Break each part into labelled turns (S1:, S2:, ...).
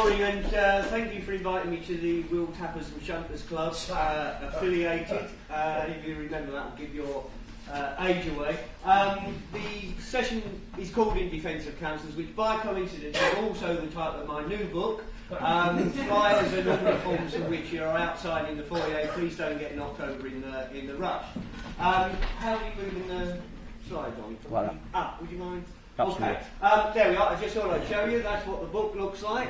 S1: morning, and thank you for inviting me to the Wheel Tappers and Shunters Club, affiliated. If you remember, that will give your age away. The session is called In Defence of Councillors, which by coincidence is also the title of my new book. Flyers and all the forms in which you're outside in the foyer, please don't get knocked over in the rush. How are you moving the slides on?
S2: Voilà.
S1: Would you mind?
S2: Absolutely.
S1: Okay, there we are. I just thought I'd show you. That's what the book looks like.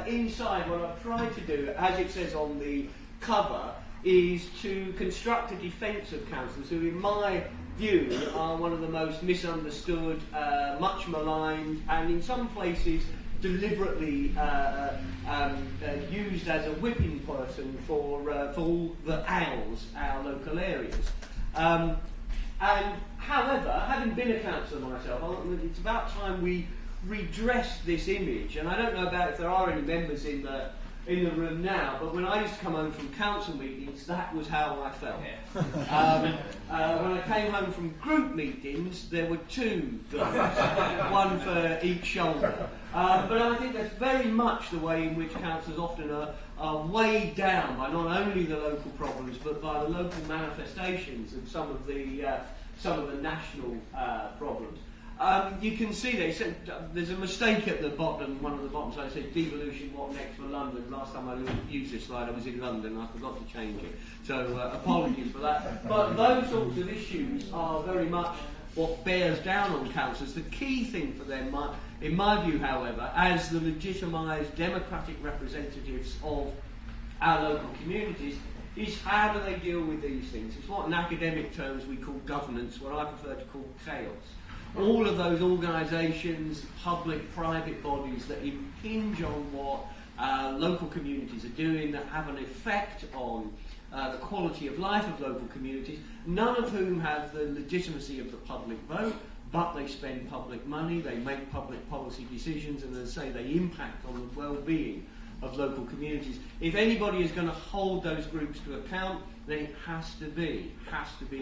S1: Inside, what I've tried to do, as it says on the cover, is to construct a defence of councillors who, in my view, are one of the most misunderstood, much maligned, and in some places deliberately used as a whipping person for all that ails our local areas. And however, having been a councillor myself, it's about time we redress this image. And I don't know about if there are any members in the room now, but when I used to come home from council meetings, that was how I felt. When I came home from group meetings, there were two guns, one for each shoulder. But I think that's very much the way in which councillors often are weighed down by not only the local problems, but by the local manifestations of some of the national problems. You can see there's a mistake at the bottom, one of the bottoms. I said devolution, what next for London? Last time I used this slide, I was in London, I forgot to change it. So apologies for that. But those sorts of issues are very much what bears down on councillors. The key thing for them, in my view, however, as the legitimised democratic representatives of our local communities, is how do they deal with these things? It's what in academic terms we call governance, what I prefer to call chaos. All of those organisations, public, private bodies that impinge on what local communities are doing, that have an effect on the quality of life of local communities, none of whom have the legitimacy of the public vote, but they spend public money, they make public policy decisions, and as I say, they impact on the well-being of local communities. If anybody is going to hold those groups to account, then it has to be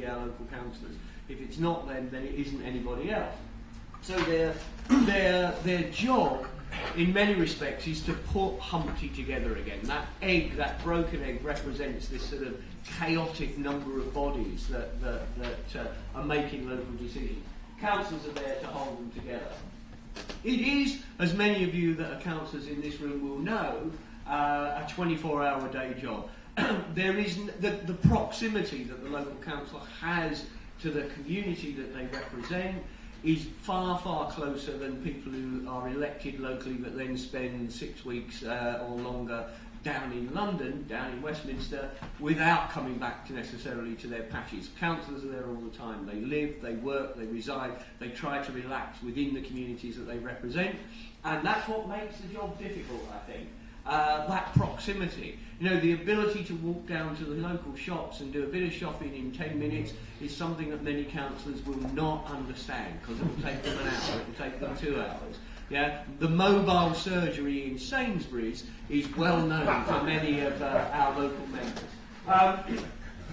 S1: our local councillors. If it's not them, then it isn't anybody else. So their job, in many respects, is to put Humpty together again. That egg, that broken egg, represents this sort of chaotic number of bodies that are making local decisions. Councillors are there to hold them together. It is, as many of you that are councillors in this room will know, a 24-hour-a-day job. There is the proximity that the local council has to the community that they represent is far, far closer than people who are elected locally but then spend 6 weeks or longer down in London, down in Westminster, without coming back necessarily to their patches. Councillors are there all the time. They live, they work, they reside, they try to relax within the communities that they represent, and that's what makes the job difficult, I think. That proximity. You know, the ability to walk down to the local shops and do a bit of shopping in 10 minutes is something that many councillors will not understand, because it will take them an hour, it will take them 2 hours. Yeah, the mobile surgery in Sainsbury's is well known for many of our local members.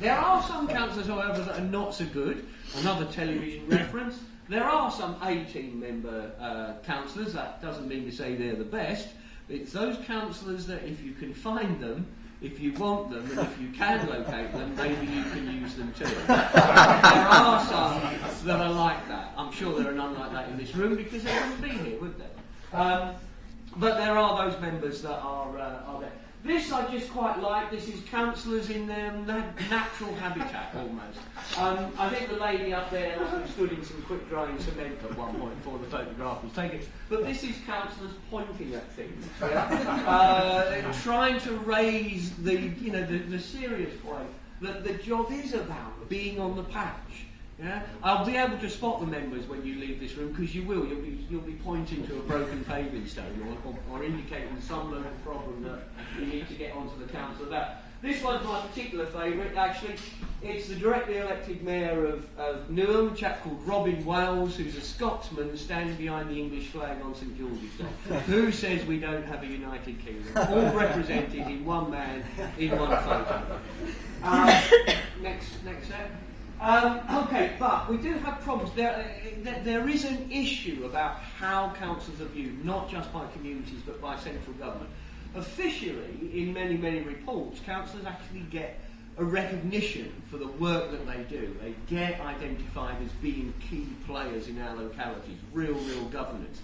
S1: There are some councillors, however, that are not so good. Another television reference. There are some 18-member councillors. That doesn't mean to say they're the best. It's those councillors that if you can find them, if you want them, and if you can locate them, maybe you can use them too. There are some that are like that. I'm sure there are none like that in this room because they wouldn't be here, would they? But there are those members that are there. This I just quite like. This is councillors in their natural habitat, almost. I think the lady up there stood in some quick-drying cement at one point before the photograph was taken. But this is councillors pointing at things, trying to raise the serious point that the job is about being on the patch. Yeah? I'll be able to spot the members when you leave this room, because you will. You'll be pointing to a broken paving stone or indicating some local problem that you need to get onto the council about. This one's my particular favourite, actually. It's the directly elected mayor of Newham, a chap called Robin Wales, who's a Scotsman standing behind the English flag on St George's Day. Who says we don't have a United Kingdom? All represented in one man, in one photo. Next set. Okay, but we do have problems. There is an issue about how councils are viewed, not just by communities but by central government. Officially, in many, many reports, councillors actually get a recognition for the work that they do. They get identified as being key players in our localities, real governance.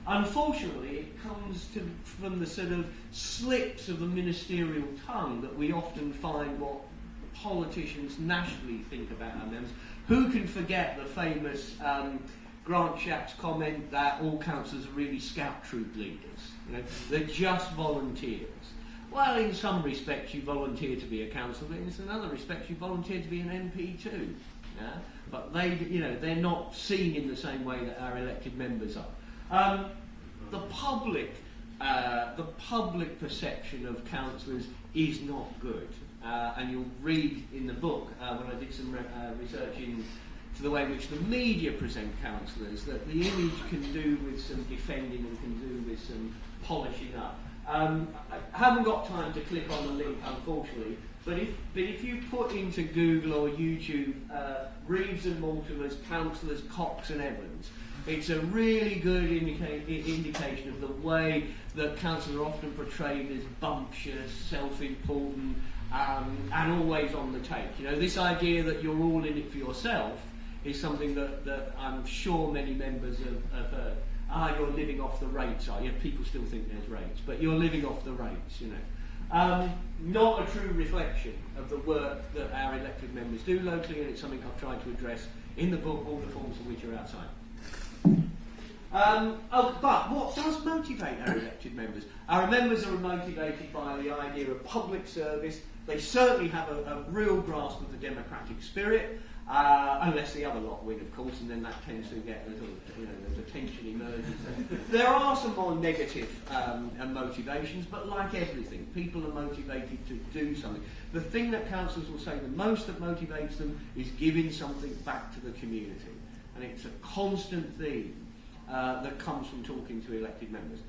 S1: Unfortunately, it comes from the sort of slips of the ministerial tongue that we often find what politicians nationally think about our members. Who can forget the famous Grant Shapps comment that all councillors are really scout troop leaders? You know, they're just volunteers. Well, in some respects you volunteer to be a councillor, in another respects you volunteer to be an MP too. Yeah? But they're not seen in the same way that our elected members are. The public perception of councillors is not good. And you'll read in the book, when I did some research into the way in which the media present councillors, that the image can do with some defending and can do with some polishing up. I haven't got time to click on the link, unfortunately, but if you put into Google or YouTube Reeves and Mortimer's councillors Cox and Evans, it's a really good indication of the way that councillors are often portrayed as bumptious, self-important, and always on the take. You know, this idea that you're all in it for yourself is something that I'm sure many members have heard. You're living off the rates, are you? People still think there's rates, but you're living off the rates, you know. Not a true reflection of the work that our elected members do locally, and it's something I've tried to address in the book, all the forms of which are outside. But what does motivate our elected members? Our members are motivated by the idea of public service. They certainly have a real grasp of the democratic spirit, unless the other lot win, of course, and then that tends to get a little, there's a tension emerges. There are some more negative motivations, but like everything, people are motivated to do something. The thing that councillors will say the most that motivates them is giving something back to the community, and it's a constant theme that comes from talking to elected members.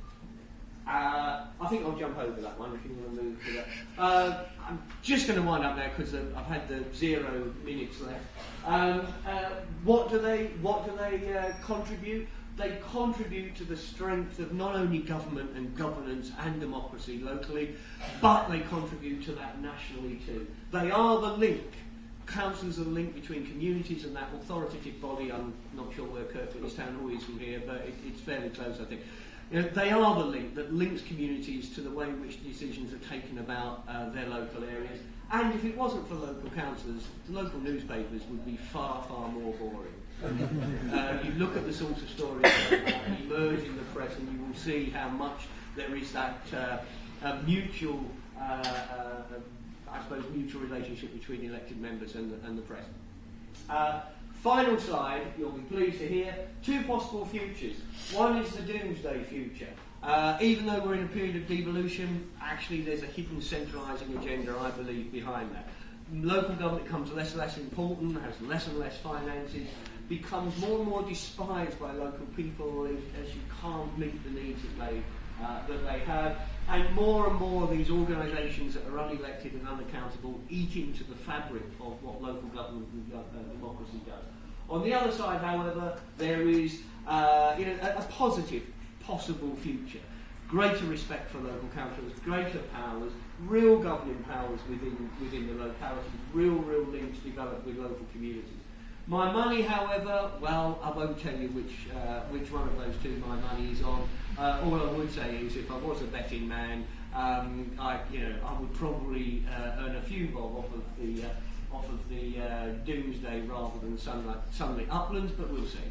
S1: I think I'll jump over that one if you want to move to that. I'm just going to wind up there because I've had the 0 minutes left. What do they contribute? They contribute to the strength of not only government and governance and democracy locally, but they contribute to that nationally too. They are the link. Councils are the link between communities and that authoritative body. I'm not sure where Kirkwood's Town Hall is from here, but it's fairly close, I think. They are the link that links communities to the way in which decisions are taken about their local areas. And if it wasn't for local councillors, the local newspapers would be far, far more boring. You look at the sorts of stories that emerge in the press and you will see how much there is that mutual, mutual relationship between elected members and the press. Final slide, you'll be pleased to hear, 2 possible futures. One is the doomsday future. Even though we're in a period of devolution, actually there's a hidden centralising agenda, I believe, behind that. Local government becomes less and less important, has less and less finances, becomes more and more despised by local people as you can't meet the needs that they have. And more these organisations that are unelected and unaccountable eat into the fabric of what local government and democracy does. On the other side, however, there is a positive possible future. Greater respect for local councillors, greater powers, real governing powers within the locality, real links developed with local communities. My money, however, well, I won't tell you which one of those two my money is on. All I would say is, if I was a betting man, I would probably earn a few bob off of the doomsday rather than sunlit uplands, but we'll see.